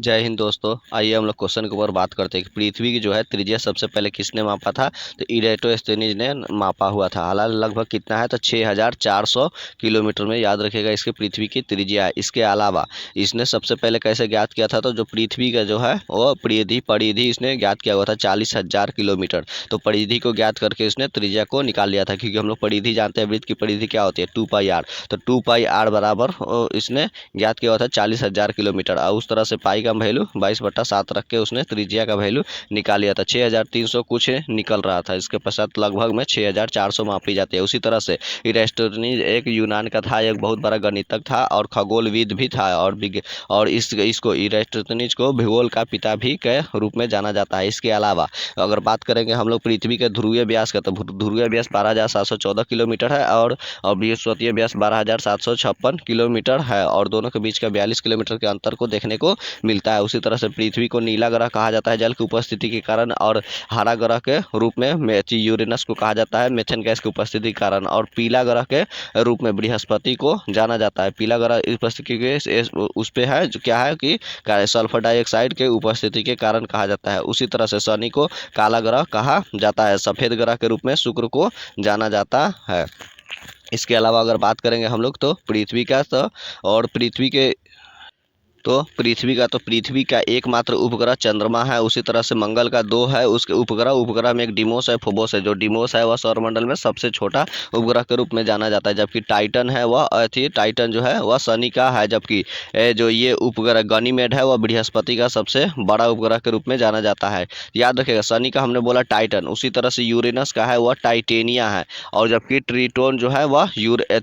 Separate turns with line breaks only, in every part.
जय हिंद दोस्तों। आइए हम लोग क्वेश्चन के ऊपर बात करते हैं कि पृथ्वी की जो है त्रिज्या सबसे पहले किसने मापा था। तो इरेटोस्थेनीज ने मापा हुआ था। हालांकि लगभग कितना है तो 6400 किलोमीटर में याद रखिएगा इसकी पृथ्वी की त्रिज्या है। इसके अलावा इसने सबसे पहले कैसे ज्ञात किया था, तो जो पृथ्वी का जो है वो परिधि इसने ज्ञात किया हुआ था 40,000 किलोमीटर। तो परिधि को ज्ञात करके इसने त्रिज्या को निकाल लिया था, क्योंकि हम लोग परिधि जानते हैं वृत्त की परिधि क्या होती है 2πr। तो 2πr बराबर इसने ज्ञात किया हुआ था 40,000 किलोमीटर। और उस तरह से पाई का वैल्यू 22/7 रख के उसने त्रिज्या का वैल्यू निकाल लिया था। 6,300 कुछ निकल रहा था। इसके पश्चात लगभग में 6,400 मापी जाती है। उसी तरह से इरेस्टोनीज एक यूनान का था, एक बहुत बड़ा गणितज्ञ था और खगोलविद भी था। और इसको इरेस्टोनीज को भूगोल का पिता भी के रूप में जाना जाता है। इसके अलावा अगर बात करेंगे हम लोग पृथ्वी के ध्रुवीय व्यास का, तो ध्रुवीय व्यास 12,714 किलोमीटर है और बृहस्पतिय व्यास 12,756 किलोमीटर है और दोनों के बीच का 42 किलोमीटर के अंतर को देखने को मिलता है। उसी तरह से पृथ्वी को नीला ग्रह कहा जाता है जल की उपस्थिति के कारण, और हरा ग्रह के रूप में यूरेनस को कहा जाता है मेथेन गैस की उपस्थिति के कारण, और पीला ग्रह के रूप में बृहस्पति को जाना जाता है। पीला ग्रह उपस्थिति के उस पे है जो क्या है कि सल्फर डाइऑक्साइड के उपस्थिति के कारण कहा जाता है। उसी तरह से शनि को काला ग्रह कहा जाता है। सफेद ग्रह के रूप में शुक्र को जाना जाता है। इसके अलावा अगर बात करेंगे हम लोग तो पृथ्वी का, तो और पृथ्वी का एकमात्र उपग्रह चंद्रमा है। उसी तरह से मंगल का दो है उसके उपग्रह में एक डिमोस है, फोबोस है। जो डिमोस है वह सौरमंडल में सबसे छोटा उपग्रह के रूप में जाना जाता है, जबकि टाइटन जो है वह शनि का है। जबकि जो ये उपग्रह गनीमेड है वह बृहस्पति का सबसे बड़ा उपग्रह के रूप में जाना जाता है। याद रखिएगा, शनि का हमने बोला टाइटन। उसी तरह से यूरेनस का है वह टाइटेनिया है, और जबकि ट्रिटोन जो है वह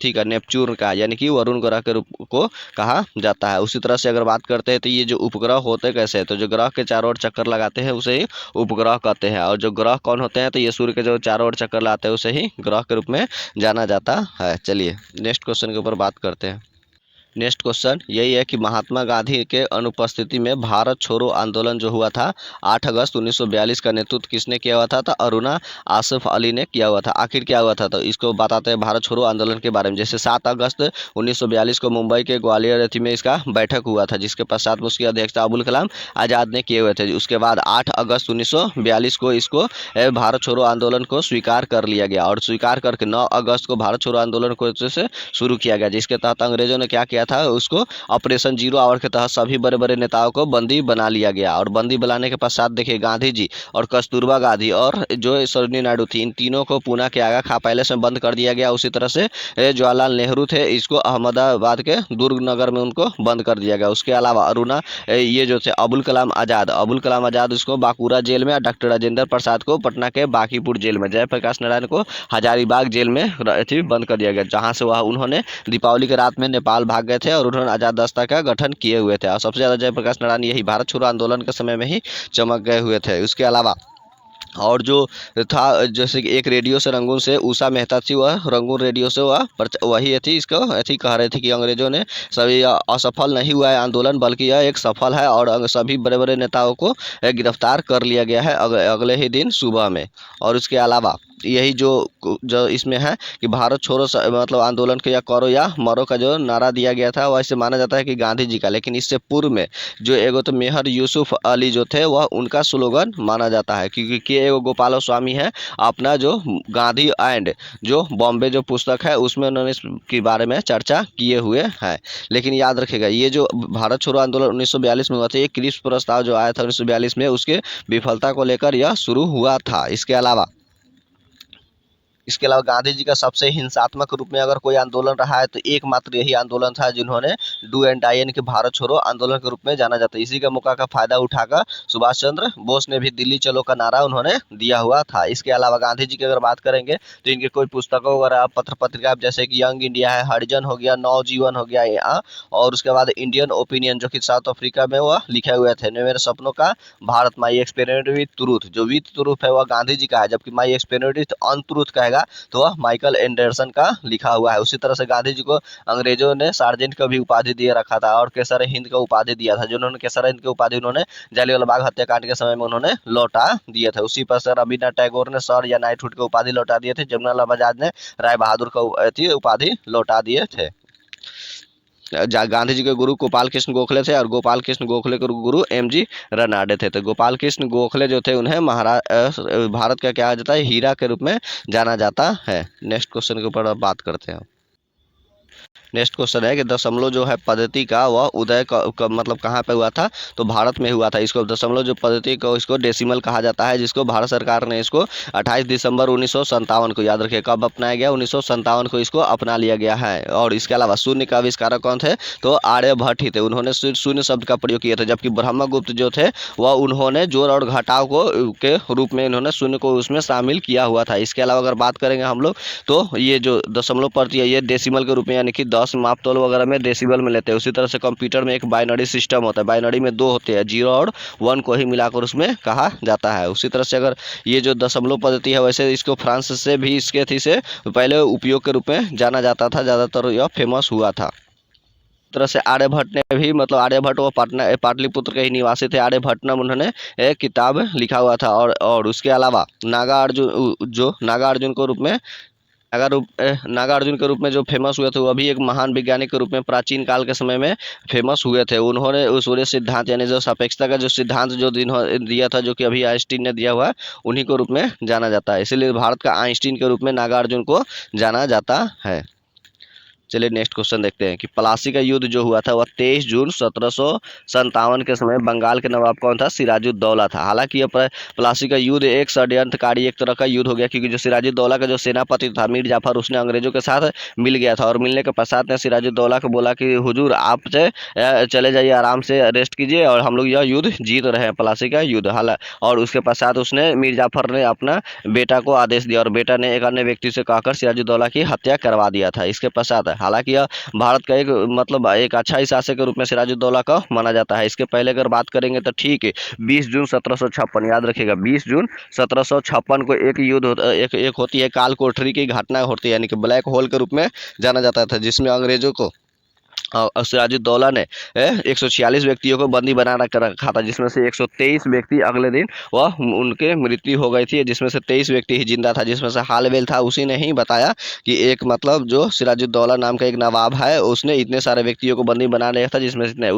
का नेपच्यून का, यानी कि वरुण ग्रह के रूप को कहा जाता है। उसी तरह से अगर बात करते हैं तो ये जो उपग्रह होते कैसे हैं, तो जो ग्रह के चारों ओर चक्कर लगाते हैं उसे ही उपग्रह कहते हैं। और जो ग्रह कौन होते हैं, तो ये सूर्य के जो चारों ओर चक्कर लगाते हैं उसे ही ग्रह के रूप में जाना जाता है। चलिए नेक्स्ट क्वेश्चन के ऊपर बात करते हैं। नेक्स्ट क्वेश्चन यही है कि महात्मा गांधी के अनुपस्थिति में भारत छोड़ो आंदोलन जो हुआ था 8 अगस्त 1942 का नेतृत्व किसने किया हुआ था, तो अरुणा आसफ अली ने किया हुआ था। आखिर क्या हुआ था, तो इसको बताते हैं भारत छोड़ो आंदोलन के बारे में। जैसे 7 अगस्त 1942 को मुंबई के ग्वालियर में इसका बैठक हुआ था, जिसके पश्चात में उसकी अध्यक्षता अबुल कलाम आज़ाद ने किए हुए थे। उसके बाद 8 अगस्त 1942 को इसको भारत छोड़ो आंदोलन को स्वीकार कर लिया गया, और स्वीकार करके 9 अगस्त को भारत छोड़ो आंदोलन को से शुरू किया गया, जिसके तहत अंग्रेजों ने क्या किया था, उसको ऑपरेशन जीरो आवर के तहत सभी बड़े बड़े नेताओं को बंदी बना लिया गया। और बंदी बनाने के पश्चात देखिए गांधी जी और कस्तूरबा गांधी और जो सरोजिनी नायडू थी, इन तीनों को पूना के आगा खा पैलेस में बंद कर दिया गया। उसी तरह से जवाहरलाल नेहरू थे, इसको अहमदाबाद के दुर्ग नगर में उनको बंद कर दिया गया। उसके अलावा ये जो थे अबुल कलाम आजाद उसको बांकुरा जेल में, डॉक्टर राजेंद्र प्रसाद को पटना के बांकीपुर जेल में, जयप्रकाश नारायण को हजारीबाग जेल में बंद कर दिया गया, जहां से वह उन्होंने दीपावली के रात में नेपाल भाग गए थे और उन्होंने आजाद दस्ता का गठन किए हुए थे। और सबसे ज़्यादा जयप्रकाश नारायण यही भारत छोड़ो आंदोलन के समय में ही चमक गए हुए थे। उसके अलावा और जो था, जैसे कि एक रेडियो से रंगून से उषा मेहता थी, वह रंगून रेडियो से वही थी इसको कह रहे थे कि अंग्रेजों ने सभी असफल नहीं हुआ है आंदोलन, बल्कि यह एक सफल है, और सभी बड़े बड़े नेताओं को गिरफ्तार कर लिया गया है अगले ही दिन सुबह में। और उसके अलावा यही जो इसमें है कि भारत छोड़ो मतलब आंदोलन के या करो या मरो का जो नारा दिया गया था वैसे माना जाता है कि गांधी जी का, लेकिन इससे पूर्व में जो एगो तो मेहर यूसुफ अली जो थे वह उनका स्लोगन माना जाता है, क्योंकि एगो गोपालो स्वामी है अपना जो गांधी एंड जो बॉम्बे जो पुस्तक है उसमें उन्होंने इसके बारे में चर्चा किए हुए हैं। लेकिन याद रखेगा, ये जो भारत छोड़ो आंदोलन 1942 में हुआ था, ये क्रिप्स प्रस्ताव जो आया था 1942 में, उसके विफलता को लेकर यह शुरू हुआ था। इसके अलावा गांधी जी का सबसे हिंसात्मक रूप में अगर कोई आंदोलन रहा है तो एकमात्र यही आंदोलन था जिन्होंने डू एंड डाई यानी कि भारत छोड़ो आंदोलन के रूप में जाना जाता है। इसी का मौका का फायदा उठाकर सुभाष चंद्र बोस ने भी दिल्ली चलो का नारा उन्होंने दिया हुआ था। इसके अलावा गांधी जी की अगर बात करेंगे तो इनके कोई पुस्तकों वगैरह पत्र पत्रिका जैसे कि यंग इंडिया है, हरिजन हो गया, नवजीवन हो गया यहाँ, और उसके बाद इंडियन ओपिनियन जो कि साउथ अफ्रीका में वह लिखे हुए थे। मेरे सपनों का Bharat, my experiment with truth, जो विथ ट्रूथ है वह गांधी जी का है, जबकि माई एक्सपेरिमेंट विथ अनट्रूथ कहेगा तो वह माइकल एंडरसन का लिखा हुआ है। उसी तरह से गांधी जी को अंग्रेजों ने सार्जेंट का भी उपाधि दिए रखा था और केसर हिंद का उपाधि दिया था, जो उन्होंने केसर हिंद की उपाधि उन्होंने जालियांवाला बाग हत्याकांड के समय में उन्होंने लौटा दिए थे। उसी पर से रविन्द्रनाथ टैगोर ने सर या नाइटहुड की उपाधि लौटा दिए थे। जमनालाल आजाद ने राय बहादुर का उपाधि लौटा दिए थे। गांधी जी के गुरु गोपाल कृष्ण गोखले थे और गोपाल कृष्ण गोखले के गुरु एमजी रनाडे थे। तो गोपाल कृष्ण गोखले जो थे उन्हें भारत का क्या आ जाता है, हीरा के रूप में जाना जाता है। नेक्स्ट क्वेश्चन के ऊपर अब बात करते हैं। नेक्स्ट क्वेश्चन है कि दशमलव जो है पद्धति का वह उदय मतलब कहाँ पे हुआ था, तो भारत में हुआ था। इसको दशमलव जो पद्धति को इसको डेसिमल कहा जाता है, जिसको भारत सरकार ने इसको 28 दिसंबर 1957 को, याद रखिए कब अपनाया गया, 1957 को इसको अपना लिया गया है। और इसके अलावा शून्य का आविष्कारक कौन थे, तो आर्यभट्ट ही थे। उन्होंने शून्य शब्द का प्रयोग किया था, जबकि ब्रह्मगुप्त जो थे वह उन्होंने जोड़ और घटाव को के रूप में इन्होंने शून्य को उसमें शामिल किया हुआ था। इसके अलावा अगर बात करेंगे हम लोग, तो ये जो दशमलव प्रति है ये डेसिमल के रूप में, यानी कि 10 मापतोल वगैरह में डेसिबल में लेते हैं। उसी तरह से कंप्यूटर में एक बाइनरी सिस्टम होता है, बाइनरी में 2 होते हैं, 0 और 1 को ही मिलाकर उसमें कहा जाता है। उसी तरह से अगर ये जो दशमलव पद्धति है, वैसे इसको फ्रांस से भी इसके थी से पहले उपयोग के रूप में जाना जाता था, ज़्यादातर यह फेमस हुआ था। तरह से आर्यभट्ट ने भी, मतलब आर्यभट्ट वो पाटलिपुत्र के ही निवासी थे। आर्यभट्टनम उन्होंने एक किताब लिखा हुआ था। और उसके अलावा नागार्जुन को रूप में नागार्जुन के रूप में जो फेमस हुए थे, वो भी एक महान वैज्ञानिक के रूप में प्राचीन काल के समय में फेमस हुए थे। उन्होंने सूर्य सिद्धांत यानी जो सापेक्षता का जो सिद्धांत जो दिया था, जो कि अभी आइंस्टीन ने दिया हुआ है, उन्हीं के रूप में जाना जाता है। इसीलिए भारत का आइंस्टीन के रूप में नागार्जुन को जाना जाता है। चलिए नेक्स्ट क्वेश्चन देखते हैं कि प्लासी का युद्ध जो हुआ था वह 23 जून 1757 के समय बंगाल के नवाब कौन था, सिराजुद्दौला था। हालांकि यह प्लासी का युद्ध एक षड्यंत्रकारी एक तरह का युद्ध हो गया, क्योंकि जो सिराजुद्दौला का जो सेनापति था मीर जाफर, उसने अंग्रेजों के साथ मिल गया था। और मिलने के पश्चात ने सिराजुद्दौला को बोला कि हुजूर आप चले जाइए, आराम से रेस्ट कीजिए, और हम लोग यह युद्ध जीत रहे हैं, प्लासी का युद्ध। और उसके पश्चात उसने मीर जाफर ने अपना बेटा को आदेश दिया, और बेटा ने एक अन्य व्यक्ति से कहकर सिराजुद्दौला की हत्या करवा दिया था। इसके पश्चात हालांकि यह भारत का एक मतलब एक अच्छा ही शासक के रूप में सिराजुद्दौला का माना जाता है। इसके पहले अगर बात करेंगे तो ठीक है, 20 जून 1756, याद रखिएगा 20 जून 1756 को एक युद्ध एक होती है, काल कोठरी की घटना होती है, यानी कि ब्लैक होल के रूप में जाना जाता था, जिसमें अंग्रेजों को सिराजुद्दौला ने 146 व्यक्तियों को बंदी बना रखा था, जिसमें से 123 व्यक्ति अगले दिन वह उनके मृत्यु हो गई थी, जिसमें से 23 व्यक्ति ही जिंदा था। जिसमें से हालवेल था, उसी ने ही बताया कि एक मतलब जो सिराजुद्दौला नाम का एक नवाब है, उसने इतने सारे व्यक्तियों को बंदी बना लिया था, जिसमें से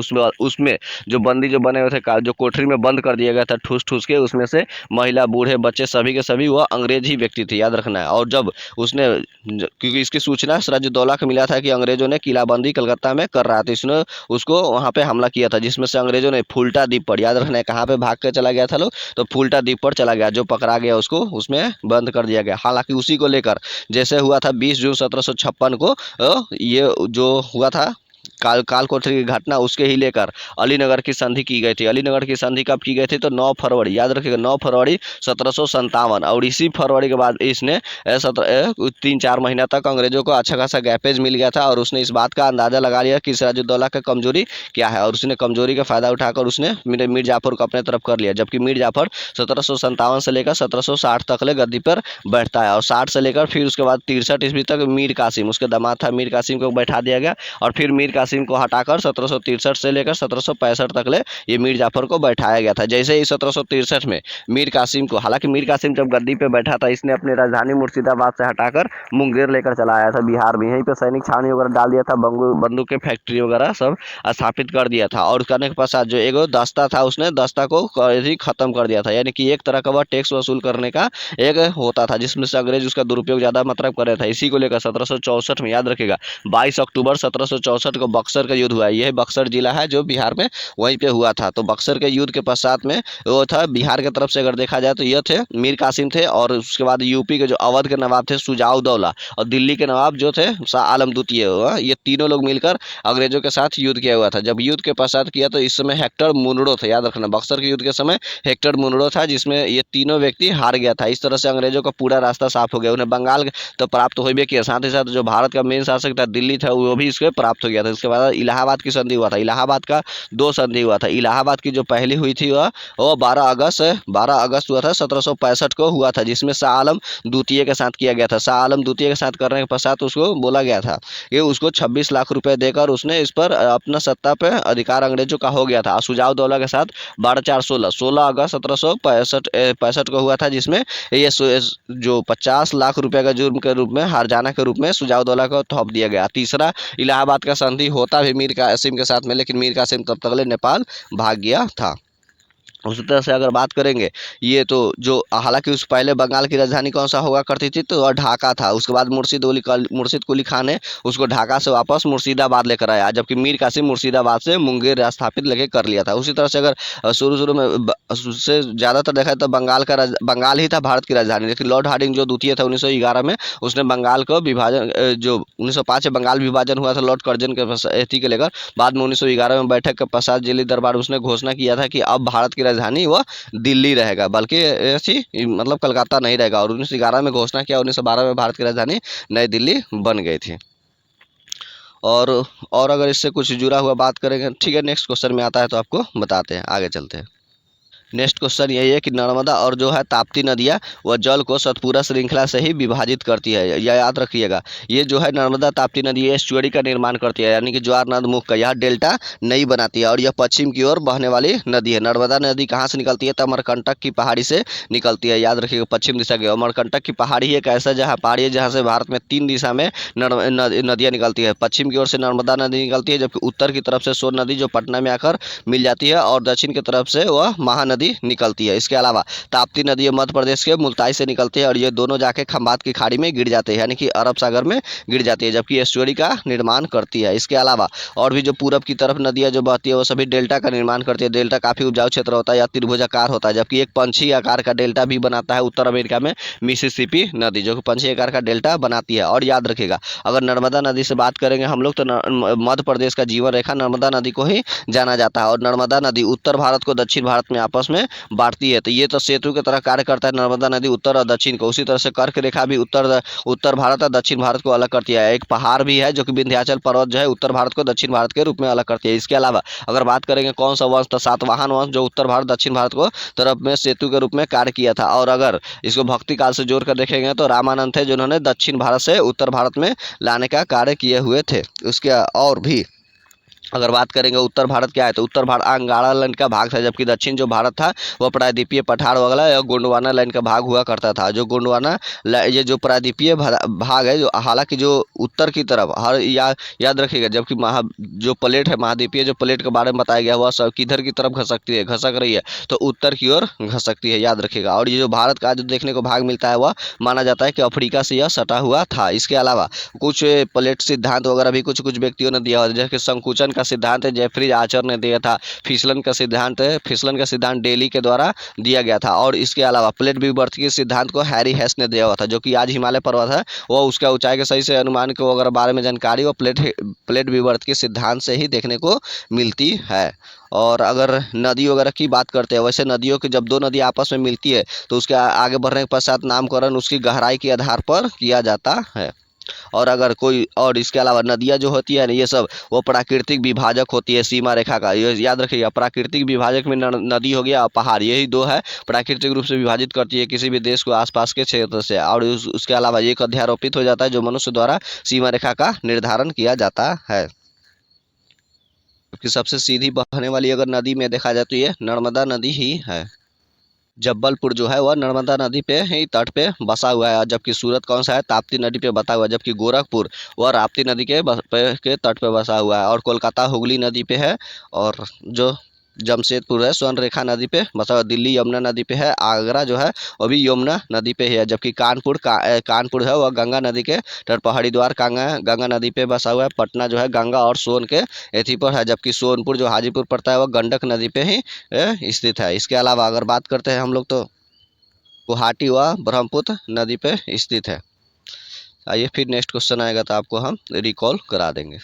उसमें जो बंदी जो बने हुए थे, जो कोठरी में बंद कर दिया गया था ठूस ठूस के, उसमें से महिला बूढ़े बच्चे सभी के सभी वह अंग्रेज ही व्यक्ति थे, याद रखना है। और जब उसने, क्योंकि इसकी सूचना सिराजुद्दौला को मिला था कि अंग्रेजों ने किलाबंदी कलकत्ता में कर रहा था, इसने उसको वहां पे हमला किया था, जिसमें से अंग्रेजों ने फुल्टा द्वीप पर, याद रखना है कहाँ पे भाग के चला गया था लोग, तो फुल्टा द्वीप पर चला गया, जो पकड़ा गया उसको उसमें बंद कर दिया गया। हालांकि उसी को लेकर जैसे हुआ था 20 जून 1756 को ये जो हुआ था काल कोठरी की घटना, उसके ही लेकर अलीनगर की संधि की गई थी। अलीनगर की संधि कब की गई थी, तो 9 फरवरी, याद रखिएगा 9 फरवरी 1757। और इसी फरवरी के बाद इसने 3-4 महीना तक अंग्रेजों को अच्छा खासा गैपेज मिल गया था, और उसने इस बात का अंदाजा लगा लिया कि सिराजुद्दौला का कमजोरी क्या है, और उसने कमजोरी का फायदा उठाकर उसने मीर जाफर को अपने तरफ कर लिया। जबकि मीर जाफर 1757 से लेकर 1760 तक ले गद्दी पर बैठता है, और 60 से लेकर फिर उसके बाद 63 ईस्वी तक मीर कासिम, उसके दामाद था, मीर कासिम को बैठा दिया गया, और फिर मीर कासिम को हटाकर 1763 से लेकर 1765 तक ले ये मीर जाफर को बैठाया गया था। जैसे ही 1763 में मीर कासिम को, हालांकि मीर कासिम जब गद्दी पे बैठा था, इसने अपनी राजधानी मुर्शिदाबाद से हटाकर मुंगेर लेकर चला आया था बिहार में, यहीं पे सैनिक छावनी वगैरह डाल दिया था, बंदूक के फैक्ट्री वगैरह सब स्थापित कर दिया था। और करने के पश्चात जो एक दस्ता था, उसने दस्ता को खत्म कर दिया था, यानी कि एक तरह का वह टैक्स वसूल करने का एक होता था, जिसमें से अंग्रेज उसका दुरुपयोग ज्यादा मतलब कर रहा था। इसी को लेकर 1764 में, याद रखेगा 22 अक्टूबर 1764 को बक्सर का युद्ध हुआ। यह बक्सर जिला है जो बिहार में, वहीं पे हुआ था। तो बक्सर के युद्ध के पश्चात में वो था बिहार की तरफ से अगर देखा जाए तो यह थे मीर कासिम थे, और उसके बाद यूपी के जो अवध के नवाब थे सुजाउद्दौला, और दिल्ली के नवाब जो थे शाह आलम द्वितीय, ये तीनों लोग मिलकर अंग्रेजों के साथ युद्ध किया हुआ था। जब युद्ध के पश्चात किया तो इस समय हेक्टर मुनरो थे, याद रखना बक्सर के युद्ध के समय हेक्टर मुनरो था, जिसमें ये तीनों व्यक्ति हार गया था। इस तरह से अंग्रेजों का पूरा रास्ता साफ हो गया। उन्हें बंगाल तो प्राप्त हो भी किया, साथ ही साथ जो भारत का मेन शासक था दिल्ली था, वो भी इसके प्राप्त हो गया था। इसके बाद इलाहाबाद की संधि हुआ था। इलाहाबाद का 2 संधि हुआ था। इलाहाबाद की जो पहली हुई थी वो 12 अगस्त हुआ था 1765 को हुआ था, जिसमें शाह आलम द्वितीय के साथ किया गया था। शाह आलम द्वितीय के साथ करने के पश्चात उसको बोला गया था कि उसको 26 लाख रुपए देकर उसने इस पर अपना सत्ता पे अधिकार अंग्रेजों का हो गया था। सुजाउद्दौला के साथ 16 अगस्त 1765 को हुआ था, जिसमें ये जो 50 लाख रुपए का जुर्म के रूप में, हरजाना के रूप में सुजाउद्दौला को थोप दिया गया। तीसरा इलाहाबाद का संधि होता भी मीर कासिम के साथ में, लेकिन मीर कासिम तब तक नेपाल भाग गया था। उसी तरह से अगर बात करेंगे ये तो जो हालांकि उस पहले बंगाल की राजधानी कौन सा हुआ करती थी, तो वह ढाका था। उसके बाद मुर्शिद कुली खान ने उसको ढाका से वापस मुर्शिदाबाद लेकर आया, जबकि मीर कासिम मुर्शिदाबाद से मुंगेर स्थापित लेके कर लिया था। उसी तरह से अगर शुरू शुरू में उससे ज़्यादातर देखा तो बंगाल ही था भारत की राजधानी, लेकिन लॉर्ड हार्डिंग जो द्वितीय था 1911 में, उसने बंगाल को विभाजन जो 1905 में बंगाल विभाजन हुआ था लॉर्ड कर्जन के एथी के लेकर, बाद में 1911 में बैठक के पश्चात दिल्ली दरबार उसने घोषणा किया था कि अब भारत की राजधानी वह दिल्ली रहेगा, बल्कि ऐसी मतलब कलकत्ता नहीं रहेगा। और 1911 में घोषणा किया, 1912 में भारत की राजधानी नई दिल्ली बन गई थी। और और अगर इससे कुछ जुड़ा हुआ बात करेंगे, ठीक है, नेक्स्ट क्वेश्चन में आता है तो आपको बताते हैं, आगे चलते हैं। नेक्स्ट क्वेश्चन यही है कि नर्मदा और जो है ताप्ती नदियाँ वह जल को सतपुरा श्रृंखला से ही विभाजित करती है, यह याद रखिएगा। ये जो है नर्मदा ताप्ती नदी एस्चुअरी का निर्माण करती है, यानी कि ज्वार नद मुख का यह डेल्टा नहीं बनाती है, और यह पश्चिम की ओर बहने वाली नदी है। नर्मदा नदी कहाँ से निकलती है, तो अमरकंटक की पहाड़ी से निकलती है, याद रखिएगा, पश्चिम दिशा की। अमरकंटक की पहाड़ी एक ऐसा जहाँ पहाड़ी है जहाँ से भारत में 3 दिशा में नदियाँ निकलती है। पश्चिम की ओर से नर्मदा नदी निकलती है, जबकि उत्तर की तरफ से सोन नदी जो पटना में आकर मिल जाती है, और दक्षिण की तरफ से वह महानदी निकलती है। इसके अलावा ताप्ती नदी मध्य प्रदेश के मुल्ताई से निकलती है, और ये दोनों जाके खंबात की खाड़ी में गिर जाते हैं, यानी कि अरब सागर में गिर जाती है, जबकि एस्चुअरी का निर्माण करती है। इसके अलावा और भी जो पूरब की तरफ नदियां जो बहती है वो सभी डेल्टा का निर्माण करती है। डेल्टा काफी उपजाऊ क्षेत्र होता है या त्रिभुजाकार होता है, जबकि एक पंछी आकार का डेल्टा भी बनाता है उत्तर अमेरिका में मिसिसिपी नदी, जो कि पंछी आकार का डेल्टा बनाती है। और याद रखिएगा, अगर नर्मदा नदी से बात करेंगे हम लोग, तो मध्य प्रदेश का जीवन रेखा नर्मदा नदी को ही जाना जाता है, और नर्मदा नदी उत्तर भारत को दक्षिण भारत में आपस में बांटती है। तो ये तो सेतु की तरह कार्य करता है नर्मदा नदी उत्तर और दक्षिण को। उसी तरह से कर्क रेखा भी उत्तर भारत और दक्षिण भारत को अलग करती है। एक पहाड़ भी है जो कि विंध्याचल पर्वत जो है उत्तर भारत को दक्षिण भारत के रूप में अलग करती है। इसके अलावा अगर बात करेंगे कौन सा वंश, तो सातवाहन वंश जो उत्तर भारत दक्षिण भारत को तरफ में सेतु के रूप में कार्य किया था। और अगर इसको भक्ति काल से जोड़कर देखेंगे तो रामानंद थे, जिन्होंने दक्षिण भारत से उत्तर भारत में लाने का कार्य किए हुए थे। उसके और भी अगर बात करेंगे उत्तर भारत क्या है, तो उत्तर भारत अंगारा लैंड का भाग था, जबकि दक्षिण जो भारत था वह प्रायद्वीपीय पठार वगैरह या गोंडवाना लैंड का भाग हुआ करता था। जो गोंडवाना ये जो प्रायद्वीपीय भाग है, जो हालांकि जो उत्तर की तरफ याद रखिएगा, जबकि जो प्लेट है महाद्वीपीय जो प्लेट के बारे में बताया गया वह सब किधर की तरफ घसक रही है, तो उत्तर की ओर घसकती है, याद रखिएगा। और ये जो भारत का जो देखने को भाग मिलता है वह माना जाता है कि अफ्रीका से यह सटा हुआ था। इसके अलावा कुछ प्लेट सिद्धांत वगैरह भी कुछ कुछ व्यक्तियों ने दिया हुआ है, जैसे संकुचन का सिद्धांत है जेफरी आर्चर ने दिया था। फिसलन का सिद्धांत डेली के द्वारा दिया गया था। और इसके अलावा प्लेट विवर्त के सिद्धांत को हैरी हेस ने दिया हुआ था, जो कि आज हिमालय पर्वत है वो उसका ऊंचाई के सही से अनुमान को अगर बारे में जानकारी वो प्लेट विवर्त के सिद्धांत से ही देखने को मिलती है। और अगर नदी वगैरह की बात करते हैं, वैसे नदियों की जब दो नदी आपस में मिलती है तो उसके आगे बढ़ने के पश्चात नामकरण उसकी गहराई के आधार पर किया जाता है। और अगर कोई और इसके अलावा नदियाँ जो होती है ना, ये सब वो प्राकृतिक विभाजक होती है सीमा रेखा का, ये याद रखिएगा। प्राकृतिक विभाजक में नदी हो गया और पहाड़, यही दो है प्राकृतिक रूप से विभाजित करती है किसी भी देश को आसपास के क्षेत्र से। और उसके अलावा एक अध्यारोपित हो जाता है जो मनुष्य द्वारा सीमा रेखा का निर्धारण किया जाता है। कि सबसे सीधी बहने वाली अगर नदी में देखा जाए तो ये नर्मदा नदी ही है। जब्बलपुर जो है वह नर्मदा नदी पे ही तट पे बसा हुआ है, जबकि सूरत कौन सा है, ताप्ती नदी पे बसा हुआ है, जबकि गोरखपुर वह राप्ती नदी के तट पे बसा हुआ है। और कोलकाता हुगली नदी पे है, और जो जमशेदपुर है स्वर्ण रेखा नदी पे बसा हुआ। दिल्ली यमुना नदी पे है। आगरा जो है वो भी यमुना नदी पे ही है, जबकि कानपुर है वह गंगा नदी के तट पर। हरिद्वार गंगा नदी पे बसा हुआ है। पटना जो है गंगा और सोन के एथी पर है, जबकि सोनपुर जो हाजीपुर पड़ता है वह गंडक नदी पे ही स्थित है। इसके अलावा अगर बात करते हैं हम लोग तो गुवाहाटी व ब्रह्मपुत्र नदी पे स्थित है। आइए फिर नेक्स्ट क्वेश्चन आएगा तो आपको हम रिकॉल करा देंगे।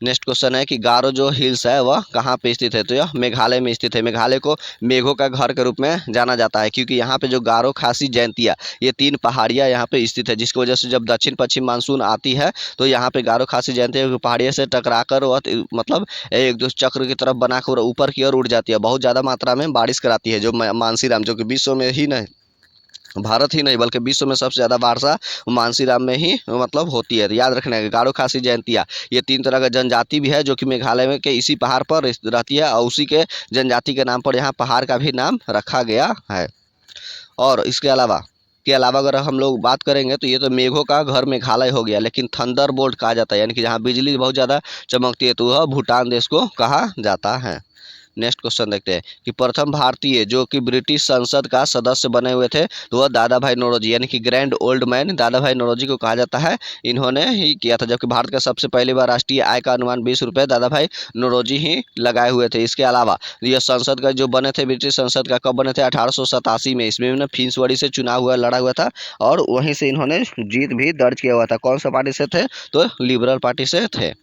नेक्स्ट क्वेश्चन है कि गारो जो हिल्स है वह कहाँ पे स्थित है, तो यह मेघालय में स्थित है। मेघालय को मेघों का घर के रूप में जाना जाता है, क्योंकि यहाँ पे जो गारो खासी जयंतिया ये 3 पहाड़ियाँ यहाँ पे स्थित है, जिसकी वजह से जब दक्षिण पश्चिम मानसून आती है तो यहाँ पे गारो खासी जयंतिया की पहाड़ियों से टकरा कर वह मतलब एक दो चक्र की तरफ बनाकर ऊपर की ओर उड़ जाती है। बहुत ज़्यादा मात्रा में बारिश कराती है, जो मानसीराम जो कि विश्व में ही नहीं, भारत ही नहीं बल्कि विश्व में सबसे ज़्यादा वर्षा मानसीराम में ही मतलब होती है। तो याद रखना है गारो खासी जयंतिया ये 3 तरह का जनजाति भी है, जो कि मेघालय में के इसी पहाड़ पर रहती है, और उसी के जनजाति के नाम पर यहाँ पहाड़ का भी नाम रखा गया है। और इसके अलावा के अलावा अगर हम लोग बात करेंगे तो ये तो मेघों का घर मेघालय हो गया, लेकिन थंडरबोल्ट कहा जाता है, यानी कि जहाँ बिजली बहुत ज़्यादा चमकती है तो वह भूटान देश को कहा जाता है। नेक्स्ट क्वेश्चन देखते हैं कि प्रथम भारतीय जो कि ब्रिटिश संसद का सदस्य बने हुए थे तो वह दादा भाई नौरोजी, यानी कि ग्रैंड ओल्ड मैन दादा भाई नौरोजी को कहा जाता है, इन्होंने ही किया था। जबकि भारत का सबसे पहली बार राष्ट्रीय आय का अनुमान 20 रुपये दादा भाई नौरोजी ही लगाए हुए थे। इसके अलावा यह संसद का जो बने थे, ब्रिटिश संसद का कब बने थे, 1887 में। इसमें इन्होंने फिंसवड़ी से चुनाव हुआ लड़ा हुआ था और वहीं से इन्होंने जीत भी दर्ज किया हुआ था। कौन सा पार्टी से थे, तो लिबरल पार्टी से थे।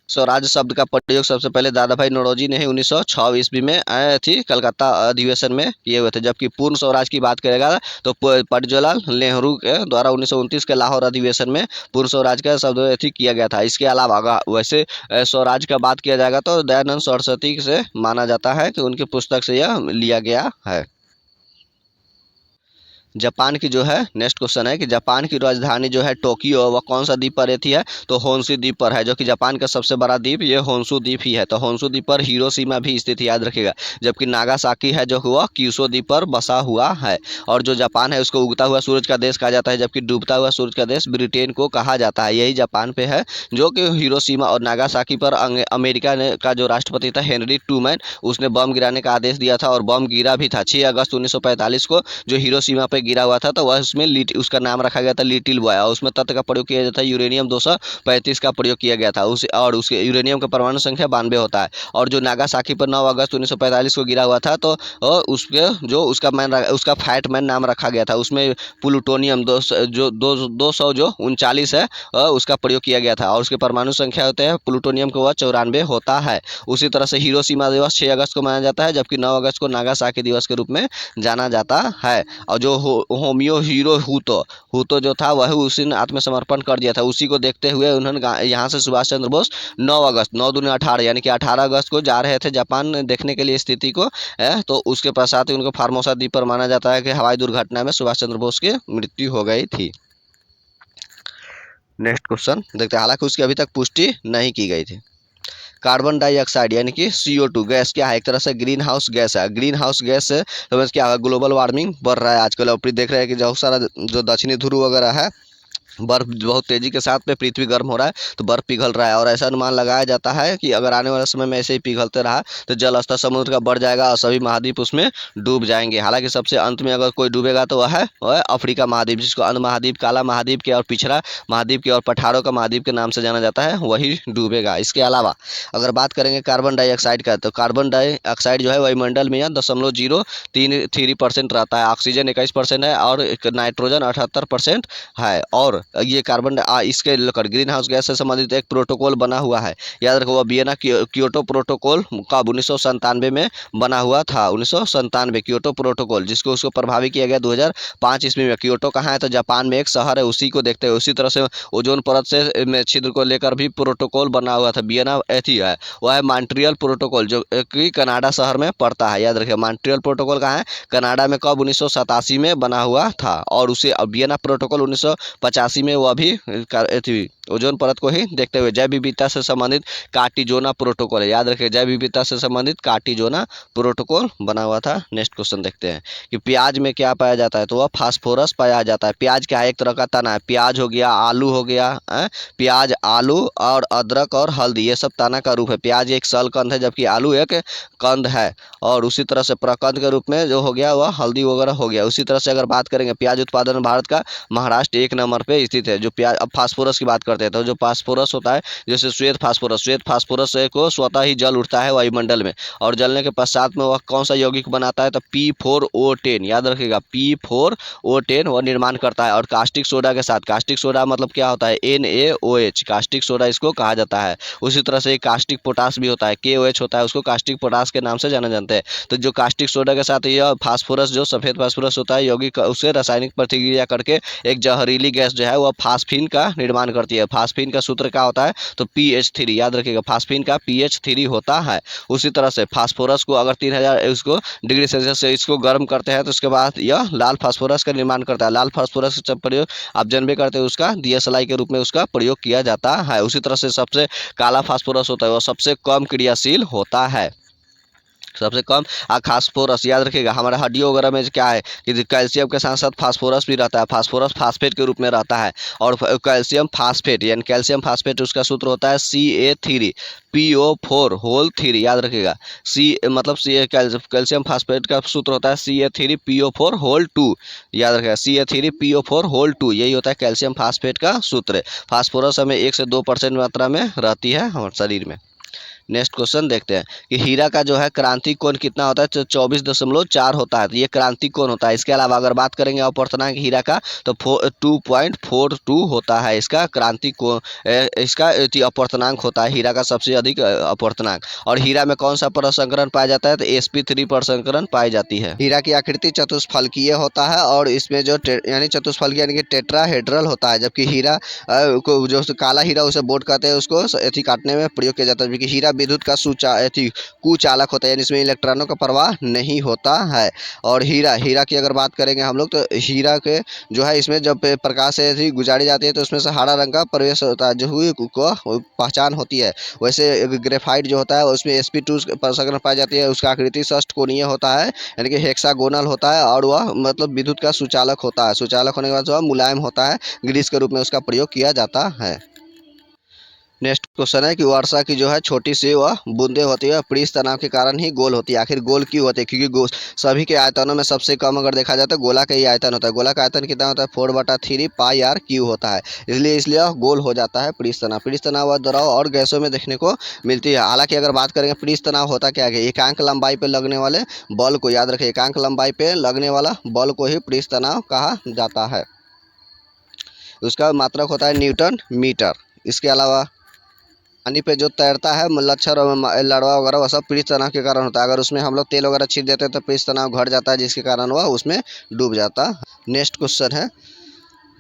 स्वराज शब्द का प्रयोग सबसे पहले दादा भाई नौरोजी ने ही 1906 ईस्वी में आए थी कलकत्ता अधिवेशन में किए हुए थे। जबकि पूर्ण स्वराज की बात करेगा तो पंडित जवाहरलाल नेहरू के द्वारा 1929 के लाहौर अधिवेशन में पूर्ण स्वराज का शब्द अथी किया गया था। इसके अलावा वैसे स्वराज का बात किया जाएगा तो दयानंद सरस्वती से माना जाता है कि उनकी पुस्तक से यह लिया गया है। जापान की जो है नेक्स्ट क्वेश्चन है कि जापान की राजधानी जो है टोक्यो, वह कौन सा द्वीप पर रहती है, तो होन्शु द्वीप पर है, जो कि जापान का सबसे बड़ा द्वीप ये होन्शु द्वीप ही है। तो होन्शु द्वीप पर हिरोशिमा भी स्थित, याद रखिएगा। जबकि नागासाकी है जो कि वह क्यूशो द्वीप पर बसा हुआ है। और जो जापान है उसको उगता हुआ सूरज का देश कहा जाता है, जबकि डूबता हुआ सूरज का देश ब्रिटेन को कहा जाता है। यही जापान पे है जो कि हिरोशिमा और नागासाकी पर अमेरिका ने का जो राष्ट्रपति था हेनरी ट्रूमैन, उसने बम गिराने का आदेश दिया था और बम गिरा भी था 6 अगस्त 1945 को जो हिरोशिमा पे गिरा हुआ था। तो वह उसमें उसका नाम रखा गया था लिटिल बॉय, और उसमें तत्व का प्रयोग किया जाता है यूरेनियम 235 का प्रयोग किया गया था उस, और उसके यूरेनियम का परमाणु संख्या 92 होता है। और जो नागासाकी पर 9 अगस्त 1945 को गिरा हुआ था तो उसके जो उसका फैट मैन नाम रखा गया था, उसमें प्लूटोनियम 200 जो 39 है उसका प्रयोग किया गया था, और उसके परमाणु संख्या होते हैं प्लूटोनियम को वह 94 होता है। उसी तरह से हिरोशिमा दिवस 6 अगस्त को मनाया जाता है, जबकि 9 अगस्त को नागासाकी दिवस के रूप में जाना जाता है। और जो होमियो हीरो हुतो जो था वह उसी ने आत्मसमर्पण कर दिया था। उसी को देखते हुए उन्होंने यहाँ से सुभाष चंद्र बोस 9 अगस्त 9 दूनी 18 यानी कि 18 अगस्त को जा रहे थे जापान देखने के लिए स्थिति को, तो उसके पश्चात ही उनको फार्मोसा द्वीप पर माना जाता है कि हवाई दुर्घटना में सुभाष चंद्र बोस की मृत्यु हो गई थी। नेक्स्ट क्वेश्चन देखते हैं, हालांकि उसकी अभी तक पुष्टि नहीं की गई थी। कार्बन डाइऑक्साइड यानी कि CO2 गैस क्या है, एक तरह से ग्रीन हाउस गैस है। ग्रीन हाउस गैस से तो क्या है, ग्लोबल वार्मिंग बढ़ रहा है आजकल। और देख रहे हैं कि बहुत सारा जो दक्षिणी ध्रुव वगैरह है, बर्फ बहुत तेजी के साथ में पृथ्वी गर्म हो रहा है तो बर्फ पिघल रहा है। और ऐसा अनुमान लगाया जाता है कि अगर आने वाले समय में ऐसे ही पिघलते रहा तो जल स्तर समुद्र का बढ़ जाएगा और सभी महाद्वीप उसमें डूब जाएंगे। हालांकि सबसे अंत में अगर कोई डूबेगा तो वह अफ्रीका महाद्वीप, जिसको अंध महाद्वीप, काला महाद्वीप के और पिछड़ा महाद्वीप के और पठारों का महाद्वीप के नाम से जाना जाता है, वही डूबेगा। इसके अलावा अगर बात करेंगे कार्बन डाइऑक्साइड का, तो कार्बन डाइऑक्साइड जो है वायुमंडल में 0.033% रहता है। ऑक्सीजन 21% है और नाइट्रोजन 78% है। और ये कार्बन इसके लेकर ग्रीन हाउस गैस से संबंधित एक प्रोटोकॉल बना हुआ है, याद रखो। वह वियना क्योटो प्रोटोकॉल कब 1997 में बना हुआ था, 1997 क्योटो प्रोटोकॉल, जिसको उसको प्रभावी किया गया 2005 ईस्वी में। क्योटो कहाँ है, तो जापान में एक शहर है, उसी को देखते हुए। उसी तरह से ओजोन परत से में छिद्र को लेकर भी प्रोटोकॉल बना हुआ था, वियना एथी है। वह है मॉन्ट्रियल प्रोटोकॉल जो कि कनाडा शहर में पड़ता है, याद रखिए। मॉन्ट्रियल प्रोटोकॉल कहाँ है, कनाडा में, कब 1987 में बना हुआ था। और उसे वियना प्रोटोकॉल 1985 में वह भी ओजोन परत को ही देखते हुए। जैव विविधता से संबंधित कार्टिजोना प्रोटोकॉल है, याद रखिए। जैव विविधता से संबंधित कार्टिजोना प्रोटोकॉल बना हुआ था। नेक्स्ट क्वेश्चन देखते हैं कि प्याज में क्या पाया जाता है, तो वह फास्फोरस पाया जाता है। प्याज क्या है, एक तरह का तना है। प्याज हो गया, आलू हो गया, प्याज, आलू और अदरक और हल्दी, ये सब तना का रूप है। प्याज एक सल कंद है, जबकि आलू एक कंद है। और उसी तरह से प्रकंद के रूप में जो हो गया वह हल्दी वगैरह हो गया। उसी तरह से अगर बात करेंगे प्याज उत्पादन में भारत का महाराष्ट्र 1 नंबर पे स्थित है। जो प्याज, अब फास्फोरस की बात करते हैं तो जो फास्फोरस होता है, जैसे श्वेत फास्फोरस को स्वतः ही जल उठता है वायुमंडल में, और जलने के पश्चात में वह कौन सा यौगिक बनाता है, तो P4O10, याद रखिएगा। P4O10 वह निर्माण करता है। और कास्टिक सोडा के साथ, कास्टिक सोडा मतलब क्या होता है, NaOH, कास्टिक सोडा इसको कहा जाता है। उसी तरह से कास्टिक पोटास भी होता है, KOH होता है, उसको कास्टिक पोटास के नाम से जाना जाता है। तो जो कास्टिक सोडा के साथ यह फास्फोरस, जो सफेद फास्फोरस होता है, यौगिक उससे रासायनिक प्रतिक्रिया करके एक जहरीली गैस जो है वह फास्फीन का निर्माण करती है। फास्फीन का सूत्र क्या होता है, तो PH3, याद रखिएगा। फास्फीन का PH3 होता है। उसी तरह से फास्फोरस को अगर 3000 उसको डिग्री सेल्सियस से इसको गर्म करते हैं तो उसके बाद यह लाल फास्फोरस का निर्माण करता है। लाल फास्फोरस का प्रयोग आप जानबे करते हैं, उसका DSLI के रूप में उसका प्रयोग किया जाता है। उसी तरह से सबसे काला फास्फोरस होता है, वह सबसे कम क्रियाशील होता है। सबसे कम। फास्फोरस याद रखिएगा, हमारे हड्डियों वगैरह में क्या है कि कैल्शियम के साथ साथ फास्फोरस भी रहता है, फास्फोरस फास्फेट के रूप में रहता है। और कैल्शियम फास्फेट यानी कैल्शियम फास्फेट उसका सूत्र होता है CA3PO4 याद रखिएगा। सी मतलब कैल्शियम फास्फेट का सूत्र होता है CA3PO4 याद रखिएगा, CA3PO4 यही होता है कैल्शियम फास्फेट का सूत्र। फास्फोरस हमें 1 से 2% मात्रा में रहती है हमारे शरीर में। नेक्स्ट क्वेश्चन देखते हैं कि हीरा का जो है क्रांति कोण कितना होता है, 24.4 होता है, तो ये क्रांति कोण होता है। इसके अलावा अगर बात करेंगे अपवर्तनांक हीरा का तो 2.42 होता है इसका क्रांति कोण, इसका अपवर्तनांक होता है हीरा का सबसे अधिक अपवर्तनांक। और हीरा में कौन सा प्रसंकरण पाया जाता है, तो sp3 प्रसंकरण पाई जाती है। हीरा की आकृति चतुष्फलकीय होता है और इसमें जो यानी चतुष्फलकीय यानी कि टेट्राहेड्रल होता है, जबकि हीरा को जो काला हीरा उसे बोट कहते हैं, उसको एथी काटने में प्रयोग किया जाता है। जबकि हीरा विद्युत का कुचालक होता है, यानी इसमें इलेक्ट्रॉनों का प्रवाह नहीं होता है। और हीरा की अगर बात करेंगे हम लोग तो हीरा के जो है इसमें जब प्रकाश से ऐसी गुजारी जाती है तो उसमें से हरा रंग का प्रवेश होता है, जो हुई को पहचान होती है। वैसे ग्रेफाइट जो होता है उसमें sp2 प्रसंकरण पाई जाती है, उसका आकृति षष्ठकोणीय होता है यानी कि हेक्सागोनल होता है, और वह मतलब विद्युत का सुचालक होता है। सुचालक होने के बाद जो मुलायम होता है, ग्रीस के रूप में उसका प्रयोग किया जाता है। नेक्स्ट क्वेश्चन है कि वर्षा की जो है छोटी सी वह बूंदे होती है, पृष्ठ तनाव के कारण ही गोल होती है। आखिर गोल क्यों होती है, क्योंकि सभी के आयतनों में सबसे कम अगर देखा जाए तो गोला का ही आयतन होता है। गोला का आयतन कितना होता है, 4/3 πr³ होता है, इसलिए गोल हो जाता है पृष्ठ तनाव। पृष्ठ तनाव द्रव और गैसों में देखने को मिलती है। हालांकि अगर बात करेंगे पृष्ठ तनाव होता क्या है, एकांक लंबाई पर लगने वाले बल को, याद रखिए एकांक लंबाई पर लगने वाला बल को ही पृष्ठ तनाव कहा जाता है। उसका मात्रक होता है न्यूटन मीटर। इसके अलावा पानी पे जो तैरता है मच्छर और लार्वा वगैरह, वह सब पृष्ठ तनाव के कारण होता है। अगर उसमें हम लोग तेल वगैरह छीट देते हैं तो पृष्ठ तनाव घट जाता है, जिसके कारण वह उसमें डूब जाता है। नेक्स्ट क्वेश्चन है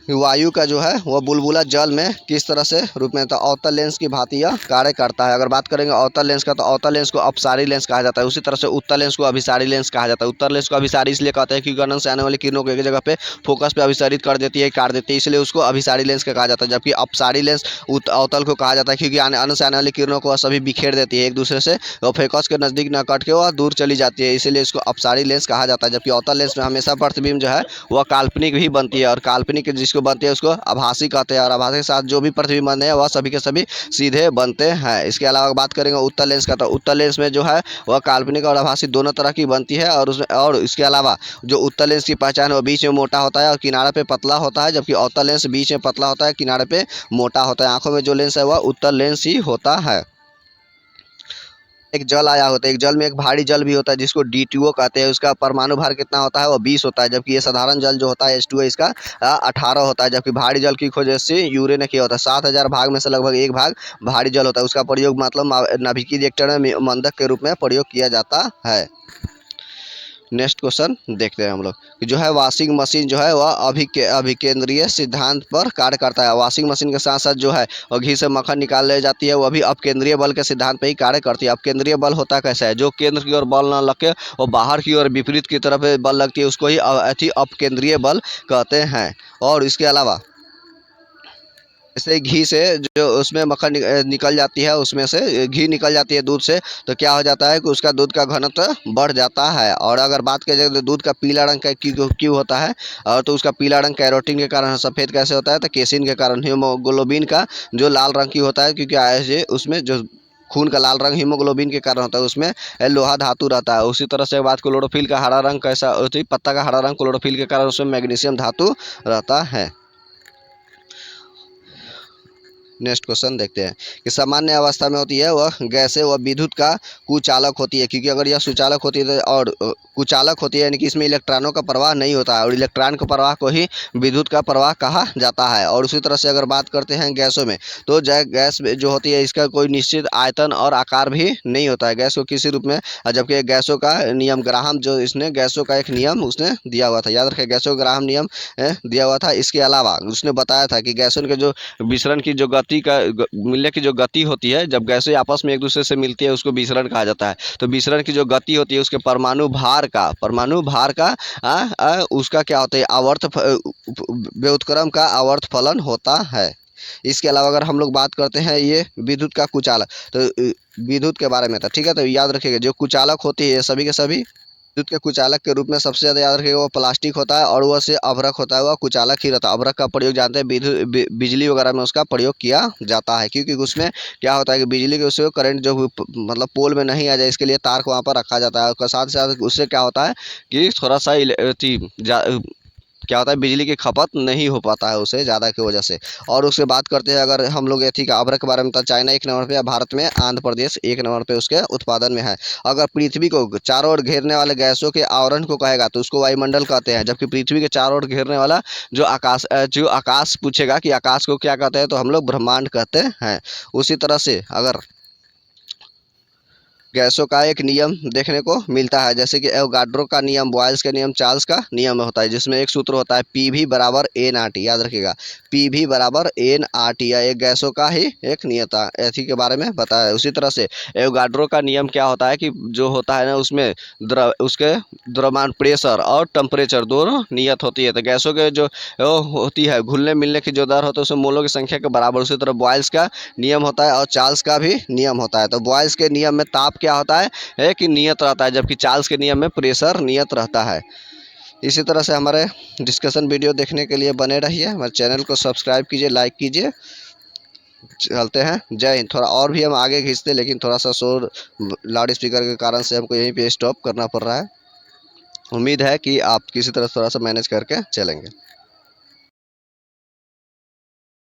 वायु का जो है वह बुलबुला जल में किस तरह से रूप में, तो अवतल लेंस की भांति यह कार्य करता है। अगर बात करेंगे अवतल लेंस का तो अवतल लेंस को अपसारी लेंस कहा जाता है, उसी तरह से उत्तल लेंस को अभिसारी लेंस कहा जाता है। उत्तल लेंस को अभिसारी इसलिए कहते हैं क्योंकि अनंत से आने वाली किरणों को एक जगह पे फोकस पे अभिसारित कर देती है, काट देती है, इसलिए उसको अभिसारी लेंस कहा जाता है। जबकि अपसारी लेंस अवतल को कहा जाता है क्योंकि अनंत से आने वाली किरणों को वह सभी बिखेर देती है एक दूसरे से, और फोकस के नज़दीक न कट के वह दूर चली जाती है, इसीलिए इसको अपसारी लेंस कहा जाता है। जबकि अवतल लेंस में हमेशा प्रतिबिंब जो है वह काल्पनिक भी बनती है, और काल्पनिक जिसको बनती है उसको आभासी कहते हैं, और आभासी के साथ जो भी प्रतिबिंब बनते हैं वह सभी के सभी सीधे बनते हैं। इसके अलावा बात करेंगे उत्तल लेंस का, तो उत्तल लेंस में जो है वह काल्पनिक और आभासी दोनों तरह की बनती है, और इसके अलावा जो उत्तल लेंस की पहचान है वो बीच में मोटा होता है और किनारे पे पतला होता है, जबकि अवतल लेंस बीच में पतला होता है, किनारे पे मोटा होता है। आंखों में जो लेंस है वह उत्तल लेंस ही होता है। एक जल आया होता है, एक जल में एक भारी जल भी होता है जिसको D2O कहते हैं, उसका परमाणु भार कितना होता है, वो 20 होता है। जबकि ये साधारण जल जो होता है H2O इसका 18 होता है। जबकि भारी जल की खोज से यूरे ने किया होता है। 7000 भाग में से लगभग एक भाग भारी जल होता है, उसका प्रयोग मतलब नाभिकीय रिएक्टर में मंदक के रूप में प्रयोग किया जाता है। नेक्स्ट क्वेश्चन देखते हैं हम लोग कि जो है वॉशिंग मशीन जो है वह अभिकेंद्रीय सिद्धांत पर कार्य करता है। वॉशिंग मशीन के साथ साथ जो है वह घी से मक्खन निकाल ले जाती है, वह भी अपकेंद्रीय बल के सिद्धांत पर ही कार्य करती है। अपकेंद्रीय बल होता कैसा है, जो केंद्र की ओर बल न लग के और बाहर की ओर विपरीत की तरफ बल लगती है, उसको ही अपकेंद्रीय बल कहते हैं। और इसके अलावा जैसे घी से जो उसमें मक्खन निकल जाती है, उसमें से घी निकल जाती है दूध से, तो क्या हो जाता है कि उसका दूध का घनत्व बढ़ जाता है। और अगर बात की जाए तो दूध का पीला रंग का क्यों होता है, और तो उसका पीला रंग कैरोटीन के कारण, सफ़ेद कैसे होता है तो केसिन के कारण। हीमोग्लोबिन का जो लाल रंग की होता है क्योंकि उसमें जो खून का लाल रंग हीमोग्लोबिन के कारण होता है, उसमें लोहा धातु रहता है। उसी तरह से बात क्लोरोफिल का हरा रंग कैसा होती है, पत्ता का हरा रंग क्लोरोफिल के कारण उसमें मैग्नीशियम धातु रहता है। नेक्स्ट क्वेश्चन देखते हैं कि सामान्य अवस्था में होती है वह गैसें वह विद्युत का कुचालक होती है, क्योंकि अगर यह सुचालक होती है और कुचालक होती है यानी कि इसमें इलेक्ट्रॉनों का प्रवाह नहीं होता है, और इलेक्ट्रॉन के प्रवाह को ही विद्युत का प्रवाह कहा जाता है। और उसी तरह से अगर बात करते हैं गैसों में, तो गैस जो होती है इसका कोई निश्चित आयतन और आकार भी नहीं होता है, गैस को किसी रूप में। जबकि गैसों का नियम ग्राहम जो इसने गैसों का एक नियम उसने दिया हुआ था, याद रखें गैसों का ग्राहम नियम दिया हुआ था। इसके अलावा उसने बताया था कि गैसों के जो विसरण की जो मिलने की जो गति होती है, जब गैसें आपस में एक दूसरे से मिलती है उसको विसरण कहा जाता है। तो विसरण की जो गति होती है उसके परमाणु भार का उसका क्या होता है, आवर्त व्युत्क्रम का आवर्त फलन होता है। इसके अलावा अगर हम लोग बात करते हैं ये विद्युत का कुचालक, तो विद्युत के बारे में था, ठीक है। तो याद रखिएगा जो कुचालक होती है सभी के सभी विद्युत के कुचालक के रूप में सबसे ज़्यादा याद रखिएगा वो प्लास्टिक होता है, और वह से अभ्रक होता है, वह कुचालक ही रहता है। अभ्रक का प्रयोग जानते हैं बिजली वगैरह में उसका प्रयोग किया जाता है, क्योंकि उसमें क्या होता है कि बिजली के उससे करंट जो मतलब पोल में नहीं आ जाए इसके लिए तार को वहाँ पर रखा जाता है। और साथ साथ उससे क्या होता है कि थोड़ा सा क्या होता है बिजली की खपत नहीं हो पाता है उसे ज़्यादा की वजह से। और उसके बात करते हैं अगर हम लोग एथी का अभ्रक के बारे में, तो चाइना 1 नंबर पे है, भारत में आंध्र प्रदेश 1 नंबर पे उसके उत्पादन में है। अगर पृथ्वी को चारों ओर घेरने वाले गैसों के आवरण को कहेगा तो उसको वायुमंडल कहते हैं, जबकि पृथ्वी के चारों ओर घेरने वाला जो आकाश पूछेगा कि आकाश को क्या कहते हैं, तो हम लोग ब्रह्मांड कहते हैं। उसी तरह से अगर गैसों का एक नियम देखने को मिलता है, जैसे कि एवोगाड्रो का नियम, बॉयल्स के नियम, चार्ल्स का नियम होता है, जिसमें एक सूत्र होता है पी बराबर एन आर टी। याद रखिएगा पी बराबर एन आर टी, या एक गैसों का ही एक नियता ऐसी के बारे में बताया है। उसी तरह से एवोगाड्रो का नियम क्या होता है कि जो होता है ना उसमें उसके द्रव्यमान प्रेशर और टेम्परेचर दोनों नियत होती है। तो गैसों के जो होती है घुलने मिलने की जो दर होता है उसमें मोलों की संख्या के बराबर। उसी तरह बॉयल्स का नियम होता है और चार्ल्स का भी नियम होता है। तो बॉयल्स के नियम में ताप क्या होता है कि नियत रहता है, जबकि चार्ल्स के नियम में प्रेशर नियत रहता है। इसी तरह से हमारे डिस्कशन वीडियो देखने के लिए बने रहिए, हमारे चैनल को सब्सक्राइब कीजिए, लाइक कीजिए। चलते हैं, जय हिंद। थोड़ा और भी हम आगे खींचते लेकिन थोड़ा सा शोर लाउड स्पीकर के कारण से हमको यहीं पे स्टॉप करना पड़ रहा है। उम्मीद है कि आप किसी तरह थोड़ा सा मैनेज करके चलेंगे।